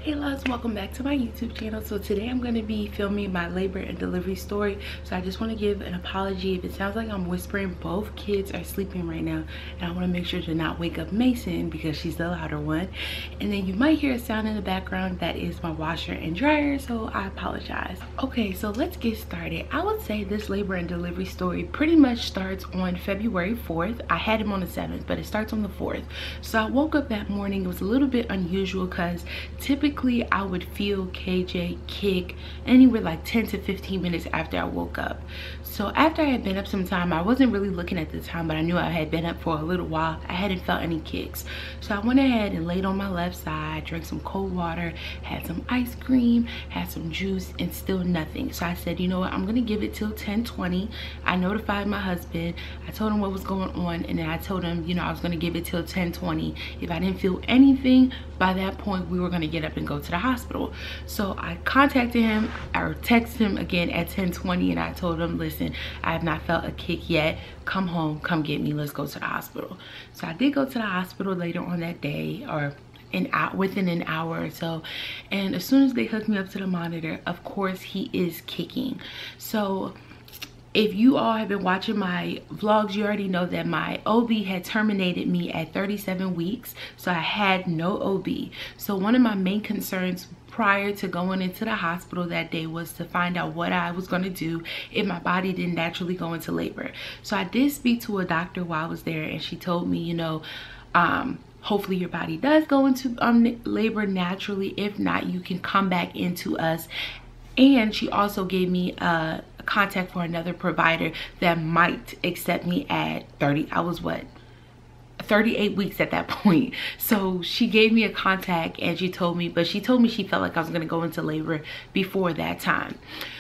Hey loves, welcome back to my YouTube channel. So today I'm going to be filming my labor and delivery story. So I just want to give an apology if it sounds like I'm whispering. Both kids are sleeping right now and I want to make sure to not wake up Masyn because she's the louder one. And then you might hear a sound in the background. That is my washer and dryer, so I apologize. Okay, so let's get started. I would say this labor and delivery story pretty much starts on February 4th. I had him on the 7th, but it starts on the 4th. So I woke up that morning. It was a little bit unusual because typically I would feel KJ kick anywhere like 10 to 15 minutes after I woke up. So after I had been up some time, I wasn't really looking at the time, but I knew I had been up for a little while. I hadn't felt any kicks. So I went ahead and laid on my left side, drank some cold water, had some ice cream, had some juice, and still nothing. So I said, you know what, I'm gonna give it till 10:20. I notified my husband. I told him what was going on, and then I told him, you know, I was gonna give it till 10:20. If I didn't feel anything by that point, we were gonna get up and go to the hospital. So I contacted him or texted him again at 10:20, and I told him, listen, I have not felt a kick yet. Come home, come get me, let's go to the hospital. So I did go to the hospital later on that day, or within an hour or so, and as soon as they hooked me up to the monitor, of course he is kicking. So if you all have been watching my vlogs, you already know that my OB had terminated me at 37 weeks. So I had no OB. So one of my main concerns prior to going into the hospital that day was to find out what I was going to do if my body didn't naturally go into labor. So I did speak to a doctor while I was there, and she told me, you know, hopefully your body does go into labor naturally. If not, you can come back into us. And she also gave me a contact for another provider that might accept me at 30. I was what, 38 weeks at that point. So she gave me a contact, and she told me she felt like I was gonna go into labor before that time.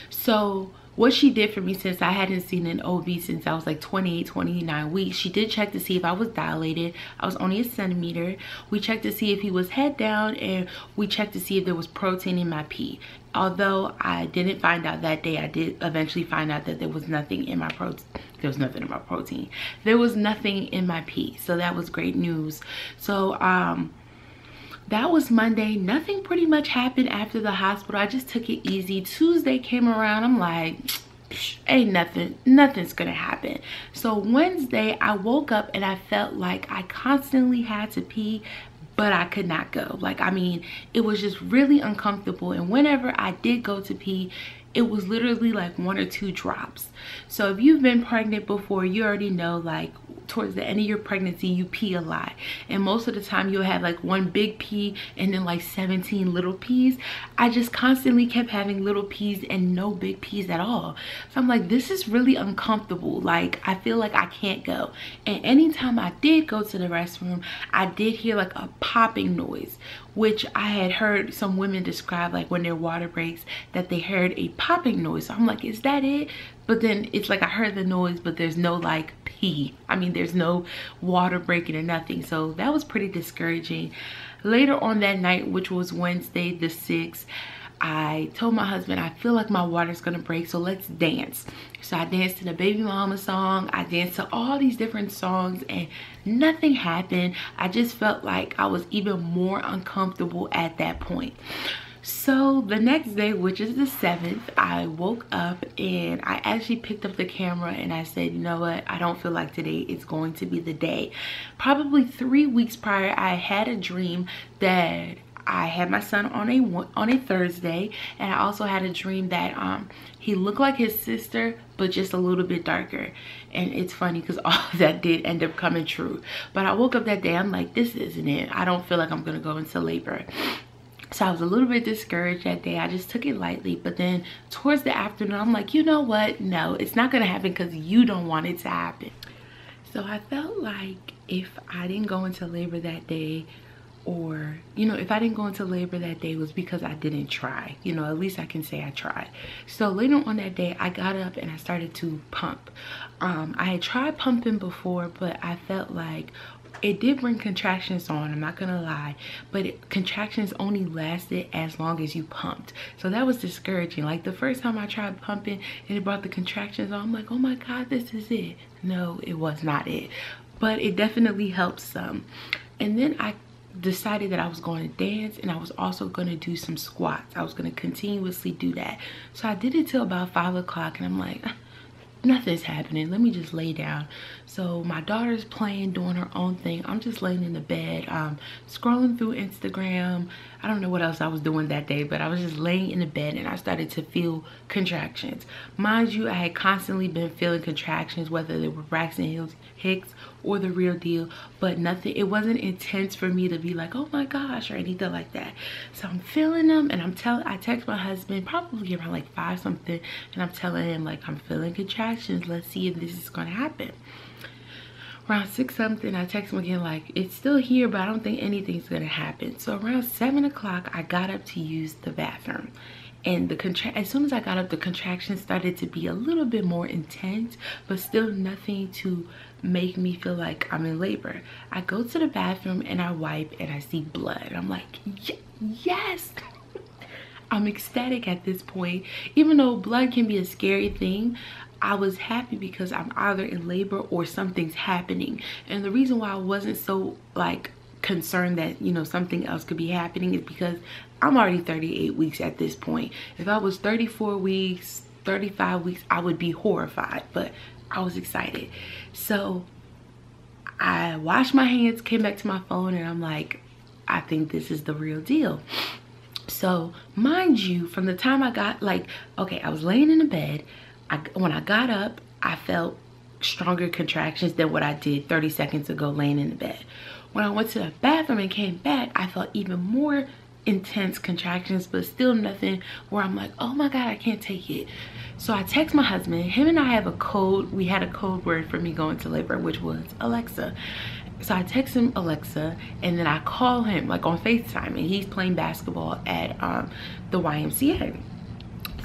So what she did for me, since I hadn't seen an OB since I was like 28, 29 weeks, she did check to see if I was dilated. I was only a centimeter. We checked to see if he was head down, and we checked to see if there was protein in my pee. Although I didn't find out that day, I did eventually find out that there was nothing in my protein. There was nothing in my protein. There was nothing in my pee. So that was great news. So that was Monday. Nothing pretty much happened after the hospital. I just took it easy. Tuesday came around. I'm like, ain't nothing's gonna happen. So Wednesday I woke up and I felt like I constantly had to pee, but I could not go. Like, I mean, it was just really uncomfortable. And whenever I did go to pee, it was literally like 1 or 2 drops. So if you've been pregnant before, you already know, like, towards the end of your pregnancy, you pee a lot. And most of the time you'll have like one big pee and then like 17 little pees. I just constantly kept having little pees and no big pees at all. So I'm like, this is really uncomfortable. Like, I feel like I can't go. And anytime I did go to the restroom, I did hear like a popping noise, which I had heard some women describe, like when their water breaks, that they heard a popping noise. So I'm like, is that it? But then it's like I heard the noise, but there's no like pee. I mean, there's no water breaking or nothing. So that was pretty discouraging. Later on that night, which was Wednesday the 6th, I told my husband, I feel like my water's gonna break, so let's dance. So I danced to the Baby Mama song. I danced to all these different songs and nothing happened. I just felt like I was even more uncomfortable at that point. So the next day, which is the 7th, I woke up and I actually picked up the camera and I said, you know what, I don't feel like today is going to be the day. Probably 3 weeks prior, I had a dream that I had my son on a Thursday, and I also had a dream that he looked like his sister but just a little bit darker. And it's funny because all of that did end up coming true. But I woke up that day, I'm like, this isn't it. I don't feel like I'm gonna go into labor. So I was a little bit discouraged that day. I just took it lightly. But then towards the afternoon, I'm like, you know what? No, it's not gonna happen because you don't want it to happen. So I felt like if I didn't go into labor that day, or, you know, if I didn't go into labor that day, was because I didn't try. You know, at least I can say I tried. So later on that day, I got up and I started to pump. I had tried pumping before, but I felt like it did bring contractions on, I'm not gonna lie, but contractions only lasted as long as you pumped. So that was discouraging. Like the first time I tried pumping and it brought the contractions on, I'm like, oh my God, this is it. No, it was not it, but it definitely helped some. And then I decided that I was going to dance, and I was also going to do some squats. I was going to continuously do that. So I did it till about 5 o'clock, and I'm like, nothing's happening, let me just lay down. So my daughter's playing, doing her own thing. I'm just laying in the bed, scrolling through Instagram. I don't know what else I was doing that day, but I was just laying in the bed, and I started to feel contractions. Mind you, I had constantly been feeling contractions, whether they were Braxton Hicks or the real deal, but nothing, it wasn't intense for me to be like, oh my gosh, or anything like that. So I'm feeling them, and I text my husband probably around like 5 something, and I'm telling him like, I'm feeling contractions, let's see if this is gonna happen. Around 6 something, I text him again like, it's still here, but I don't think anything's gonna happen. So around 7 o'clock, I got up to use the bathroom, and as soon as I got up, the contractions started to be a little bit more intense, but still nothing to make me feel like I'm in labor. I go to the bathroom and I wipe, and I see blood. I'm like, yes. I'm ecstatic at this point. Even though blood can be a scary thing, I was happy because I'm either in labor or something's happening. And the reason why I wasn't so like concerned that, you know, something else could be happening is because I'm already 38 weeks at this point. If I was 34 weeks, 35 weeks, I would be horrified, but I was excited. So I washed my hands, came back to my phone, and I'm like, I think this is the real deal. So mind you, from the time I got like, okay, I was laying in the bed. When I got up, I felt stronger contractions than what I did 30 seconds ago laying in the bed. When I went to the bathroom and came back, I felt even more intense contractions, but still nothing where I'm like, oh my God, I can't take it. So I text my husband. Him and I have a code. We had a code word for me going to labor, which was Alexa. So I text him Alexa, and then I call him like on FaceTime, and he's playing basketball at the YMCA.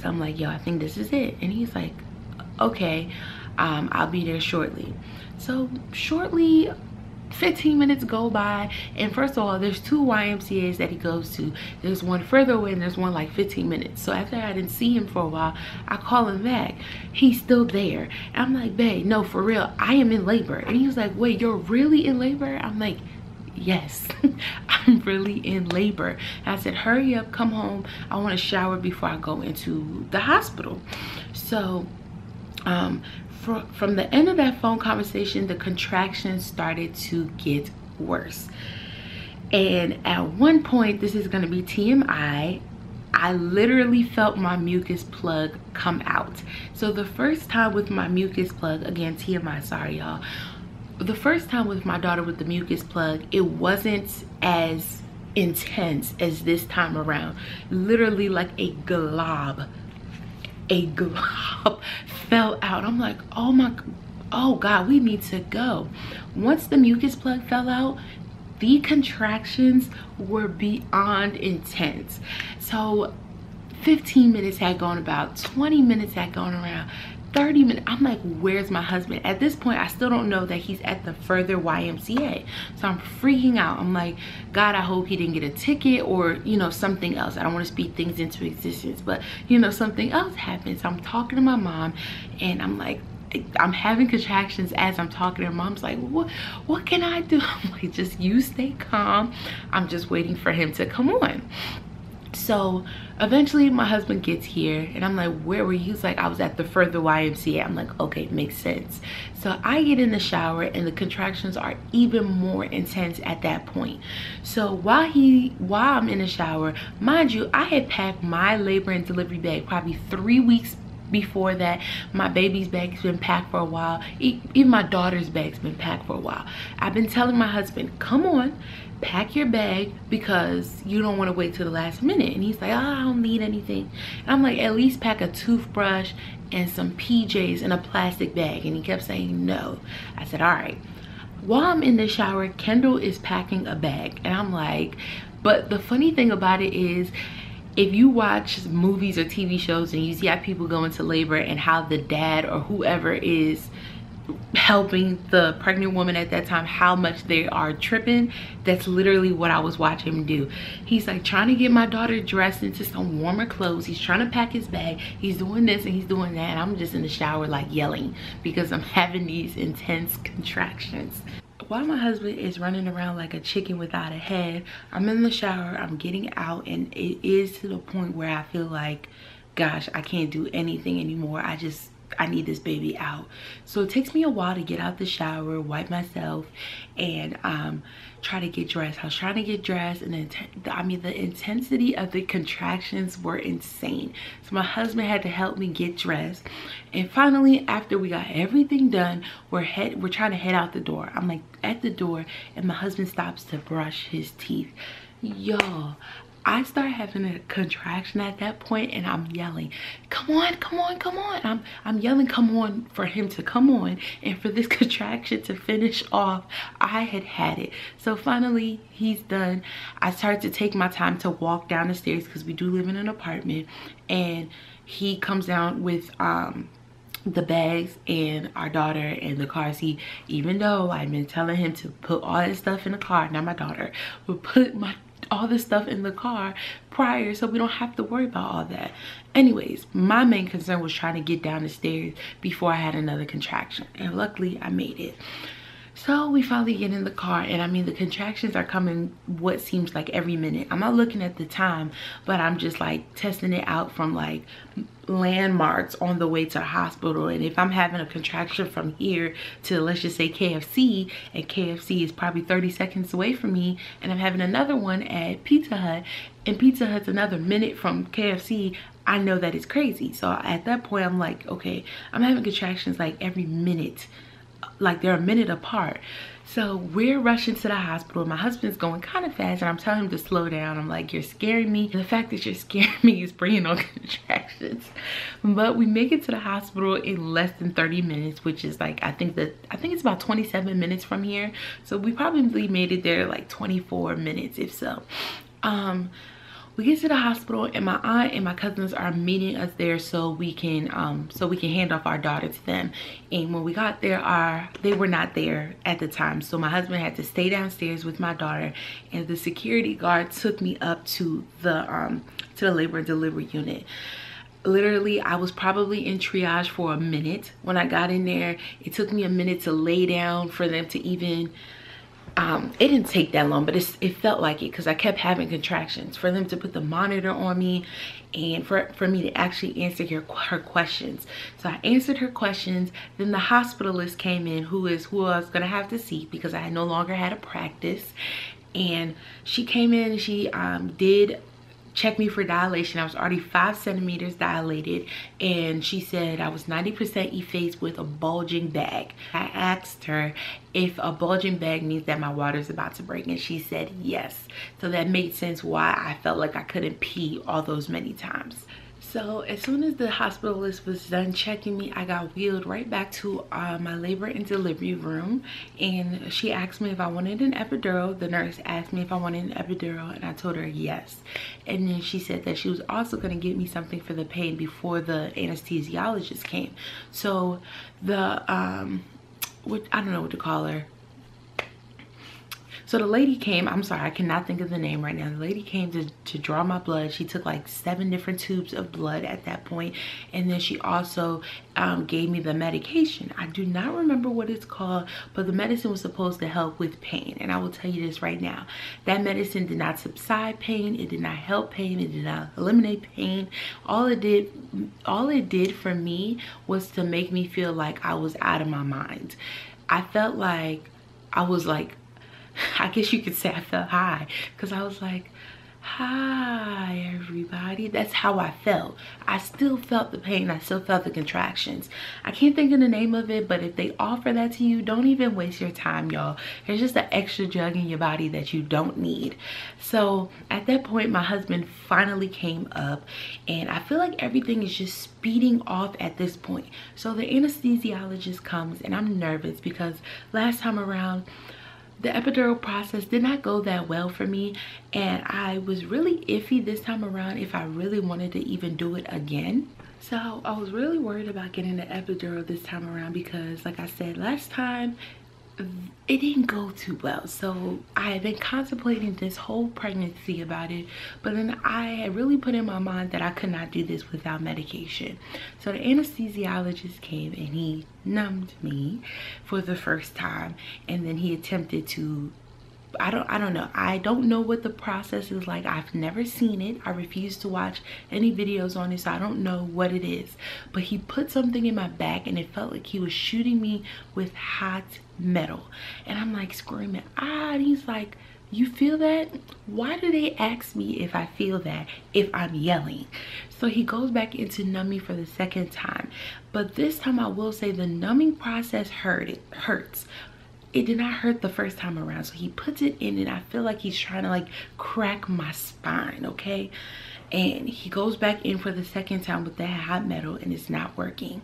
So I'm like, yo, I think this is it. And he's like, okay, I'll be there shortly. So shortly, 15 minutes go by, and first of all, there's 2 YMCAs that he goes to. There's one further away, and there's one like 15 minutes. So after I didn't see him for a while, I call him back. He's still there. And I'm like, babe, no, for real, I am in labor. And he was like, wait, you're really in labor? I'm like, yes, I'm really in labor. And I said, hurry up, come home. I want to shower before I go into the hospital. So from the end of that phone conversation, the contractions started to get worse. And at one point, this is going to be TMI, I literally felt my mucus plug come out. So the first time with my mucus plug, again, TMI, sorry y'all. The first time with my daughter with the mucus plug, it wasn't as intense as this time around. Literally like a glob fell out. I'm like, oh God, we need to go. Once the mucus plug fell out, the contractions were beyond intense. So 15 minutes had gone about, 20 minutes had gone around, 30 minutes. I'm like, where's my husband? At this point, I still don't know that he's at the further YMCA. So I'm freaking out. I'm like, God, I hope he didn't get a ticket or, you know, something else. I don't want to speak things into existence, but, you know, something else happened. So I'm talking to my mom, and I'm like, I'm having contractions as I'm talking to her. Mom's like, what can I do? I'm like, just you stay calm. I'm just waiting for him to come on. So eventually my husband gets here, and I'm like, where were you? He's like, I was at the further YMCA. I'm like, okay, makes sense. So I get in the shower, and the contractions are even more intense at that point. So while I'm in the shower, mind you, I had packed my labor and delivery bag probably 3 weeks before that. My baby's bag's been packed for a while. Even my daughter's bag's been packed for a while. I've been telling my husband, come on, pack your bag, because you don't want to wait till the last minute. And he's like, oh, I don't need anything. And I'm like, at least pack a toothbrush and some PJs in a plastic bag. And he kept saying no. I said, all right. While I'm in the shower, Kendall is packing a bag, and I'm like, but the funny thing about it is, if you watch movies or TV shows and you see how people go into labor and how the dad or whoever is helping the pregnant woman at that time, how much they are tripping, that's literally what I was watching him do. He's like trying to get my daughter dressed into some warmer clothes. He's trying to pack his bag. He's doing this and he's doing that. And I'm just in the shower like yelling because I'm having these intense contractions. while my husband is running around like a chicken without a head, I'm in the shower, I'm getting out, and it is to the point where I feel like, gosh, I can't do anything anymore. I need this baby out. So it takes me a while to get out the shower, wipe myself, and try to get dressed. I was trying to get dressed, and the intensity of the contractions were insane. So my husband had to help me get dressed, and finally, after we got everything done, we're trying to head out the door. I'm like at the door, and my husband stops to brush his teeth. Y'all, I start having a contraction at that point, and I'm yelling, come on, come on, come on. I'm yelling come on for him to come on, and for this contraction to finish off. I had it. So finally he's done. I started to take my time to walk down the stairs because we do live in an apartment, and he comes down with the bags and our daughter and the car seat, even though I've been telling him to put all that stuff in the car. Not my daughter, but put all this stuff in the car prior, so we don't have to worry about all that. Anyways, my main concern was trying to get down the stairs before I had another contraction, and luckily I made it. So we finally get in the car, and I mean, the contractions are coming what seems like every minute. I'm not looking at the time, but I'm just like testing it out from like landmarks on the way to the hospital. And if I'm having a contraction from here to, let's just say, KFC, and KFC is probably 30 seconds away from me, and I'm having another one at Pizza Hut, and Pizza Hut's another minute from KFC, I know that it's crazy. So at that point, I'm like, okay, I'm having contractions like every minute, like they're a minute apart. So we're rushing to the hospital. My husband's going kind of fast, and I'm telling him to slow down. I'm like, you're scaring me. And the fact that you're scaring me is bringing on contractions. But we make it to the hospital in less than 30 minutes, which is like, I think it's about 27 minutes from here. So we probably made it there like 24 minutes, if so. We get to the hospital, and my aunt and my cousins are meeting us there so we can hand off our daughter to them. And when we got there, they were not there at the time, so my husband had to stay downstairs with my daughter, and the security guard took me up to the labor and delivery unit. Literally, I was probably in triage for a minute. When I got in there, it took me a minute to lay down for them to even it didn't take that long, but it felt like it because I kept having contractions. For them to put the monitor on me, and for me to actually answer her questions. So I answered her questions. Then the hospitalist came in, who I was gonna have to see because I no longer had a practice. And she came in, and she did check me for dilation. I was already 5 centimeters dilated, and she said I was 90% effaced with a bulging bag. I asked her if a bulging bag means that my water is about to break, and she said yes. So that made sense why I felt like I couldn't pee all those many times. So as soon as the hospitalist was done checking me, I got wheeled right back to my labor and delivery room, and she asked me if I wanted an epidural. The nurse asked me if I wanted an epidural, and I told her yes. And then she said that she was also going to give me something for the pain before the anesthesiologist came. So the I don't know what to call her. So the lady came, I'm sorry, I cannot think of the name right now. The lady came to draw my blood. She took like 7 different tubes of blood at that point. And then she also gave me the medication. I do not remember what it's called, but the medicine was supposed to help with pain. And I will tell you this right now. That medicine did not subside pain. It did not help pain. It did not eliminate pain. All it did for me was to make me feel like I was out of my mind. I felt like I was like, I guess you could say I felt high, because I was like, hi everybody. That's how I felt. I still felt the pain. I still felt the contractions. I can't think of the name of it, but if they offer that to you, don't even waste your time, y'all. There's just an extra drug in your body that you don't need. So at that point, my husband finally came up, and I feel like everything is just speeding off at this point. So the anesthesiologist comes, and I'm nervous because last time around, the epidural process did not go that well for me, and I was really iffy this time around if I really wanted to even do it again. So I was really worried about getting the epidural this time around because, like I said, last time it didn't go too well. So I had been contemplating this whole pregnancy about it, but then I had really put in my mind that I could not do this without medication. So the anesthesiologist came and he numbed me for the first time, and then he attempted to, I don't know. I don't know what the process is like. I've never seen it. I refuse to watch any videos on it, so I don't know what it is. But he put something in my back and it felt like he was shooting me with hot metal. And I'm like screaming, ah, and he's like, you feel that? Why do they ask me if I feel that if I'm yelling? So he goes back into numbing for the second time. But this time I will say the numbing process hurts. It did not hurt the first time around. So he puts it in and I feel like he's trying to like crack my spine, okay? And he goes back in for the second time with that hot metal and it's not working.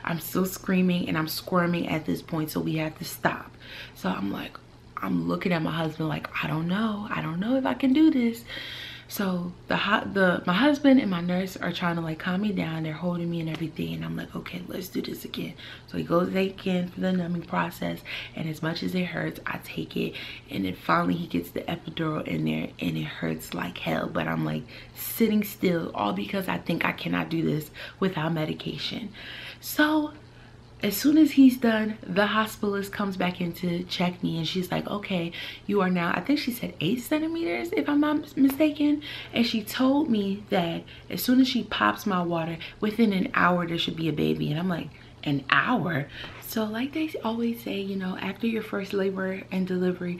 I'm still screaming and I'm squirming at this point, so we have to stop. So I'm looking at my husband like, I don't know if I can do this. So my husband and my nurse are trying to like calm me down. They're holding me and everything, and I'm like, okay, let's do this again. So he goes again for the numbing process, and as much as it hurts, I take it, and then finally he gets the epidural in there and it hurts like hell. But I'm like sitting still, all because I think I cannot do this without medication. So as soon as he's done, the hospitalist comes back in to check me, and she's like, okay, you are now, I think she said 8 centimeters if I'm not mistaken. And she told me that as soon as she pops my water, within an hour there should be a baby. And I'm like, an hour? So like they always say, you know, after your first labor and delivery,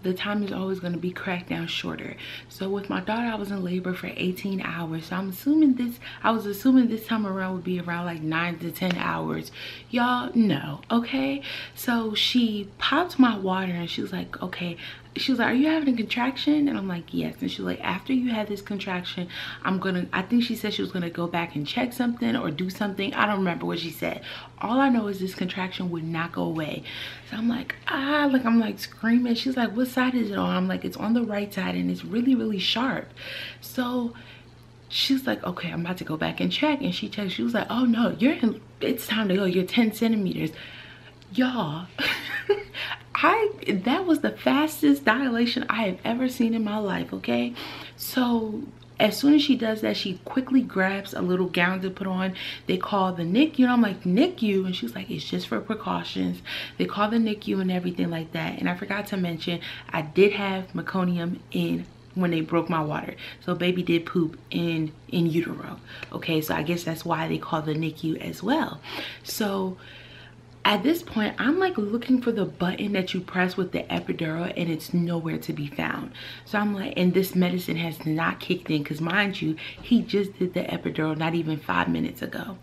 the time is always going to be cracked down shorter. So with my daughter, I was in labor for 18 hours. So I was assuming this time around would be around like 9 to 10 hours. Y'all know, okay? So she popped my water and she was like, okay. She was like, are you having a contraction? And I'm like, yes. And she was like, after you have this contraction, I think she said she was gonna go back and check something or do something. I don't remember what she said. All I know is this contraction would not go away. So I'm like, I'm like screaming. She's like, what side is it on? I'm like, it's on the right side and it's really, really sharp. So she's like, okay, I'm about to go back and check. And she checked, she was like, oh no, it's time to go. You're 10 centimeters. Y'all, that was the fastest dilation I have ever seen in my life, okay? So as soon as she does that, she quickly grabs a little gown to put on. They call the NICU, and I'm like, NICU? And she was like, it's just for precautions. They call the NICU and everything like that. And I forgot to mention, I did have meconium in when they broke my water. So baby did poop in utero. Okay, so I guess that's why they call the NICU as well. So at this point, I'm like looking for the button that you press with the epidural and it's nowhere to be found. So I'm like, and this medicine has not kicked in, because mind you, he just did the epidural not even 5 minutes ago.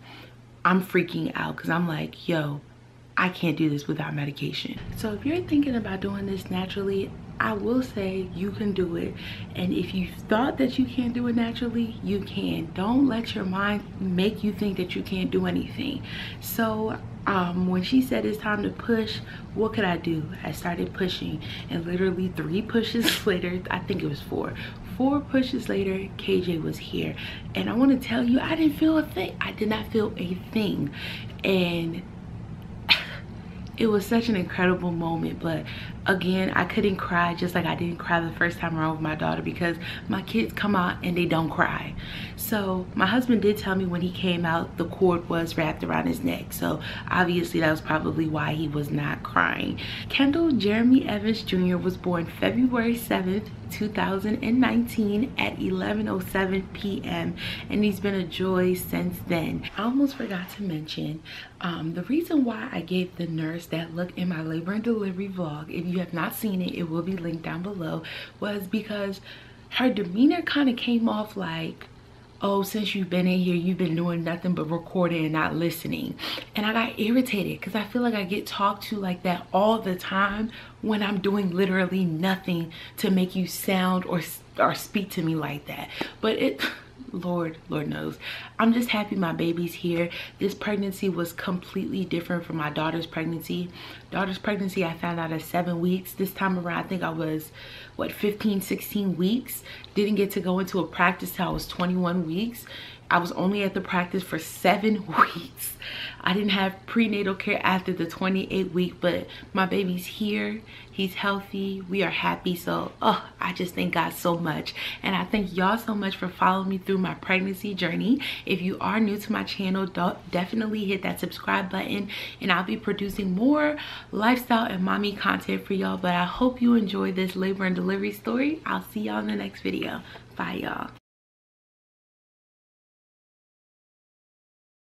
I'm freaking out because I'm like, yo, I can't do this without medication. So if you're thinking about doing this naturally, I will say you can do it. And if you thought that you can't do it naturally, you can. Don't let your mind make you think that you can't do anything. So when she said it's time to push, what could I do? I started pushing, and literally 3 pushes later, I think it was 4 pushes later, KJ was here. And I want to tell you, I didn't feel a thing. I did not feel a thing. And it was such an incredible moment. But again, I couldn't cry, just like I didn't cry the first time around with my daughter, because my kids come out and they don't cry. So my husband did tell me when he came out, the cord was wrapped around his neck. So obviously that was probably why he was not crying. Kendall Jeremy Evans Jr. was born February 7th, 2019 at 11:07 p.m. and he's been a joy since then. I almost forgot to mention the reason why I gave the nurse that look in my labor and delivery vlog, if you have not seen it, it will be linked down below, was because her demeanor kind of came off like, oh, since you've been in here, you've been doing nothing but recording and not listening. And I got irritated because I feel like I get talked to like that all the time when I'm doing literally nothing to make you sound or speak to me like that. But Lord knows. I'm just happy my baby's here. This pregnancy was completely different from my daughter's pregnancy. daughter's pregnancy I found out at 7 weeks. This time around I think I was, what, 15, 16 weeks. Didn't get to go into a practice till I was 21 weeks. I was only at the practice for 7 weeks. I didn't have prenatal care after the 28th week, but my baby's here. He's healthy. We are happy. So, I just thank God so much. And I thank y'all so much for following me through my pregnancy journey. If you are new to my channel, definitely hit that subscribe button, and I'll be producing more lifestyle and mommy content for y'all. But I hope you enjoy this labor and delivery story. I'll see y'all in the next video. Bye, y'all.